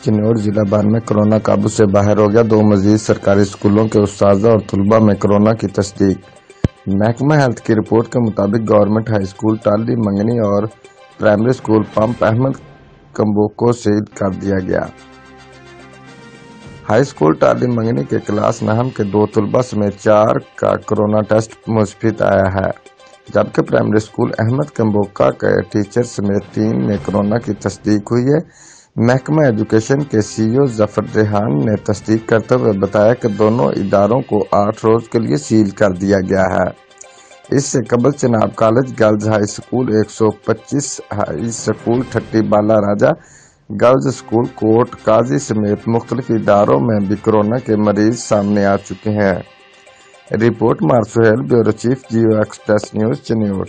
چنور ضلع بھر میں کورونا قابو سے باہر ہو گیا۔ 2 مزید سرکاری اسکولوں کے اساتذہ اور طلباء میں کورونا کی تصدیق۔ محکمہ ہیلتھ کی رپورٹ کے مطابق گورنمنٹ ہائی اسکول ٹالی منگنی اور پرائمری اسکول پمپ احمد کمبوک کو سیل کر دیا گیا۔ ہائی اسکول ٹالی منگنی کے کلاس نہم کے 2 طلباء سمیت 4 کا کورونا ٹیسٹ مثبت آیا ہے، جبکہ پرائمری اسکول احمد کمبوکا کے ٹیچر سمیت 3 میں کورونا کی تصدیق ہوئی ہے۔ محکمہ ایجوکیشن کے سی ای او ظفر ریحان نے تصدیق کرتے ہوئے بتایا کہ دونوں اداروں کو 8 روز کے لیے سیل کر دیا گیا ہے۔ اس سے قبل Chenab college girls high school 125 high school Thatti Bala Raja girls school کوٹ قاضی سمیت مختلف اداروں میں بھی کورونا کے مریض سامنے آ چکے ہیں۔ رپورٹ مار Sohail, bureau chief Geo express news, چنور۔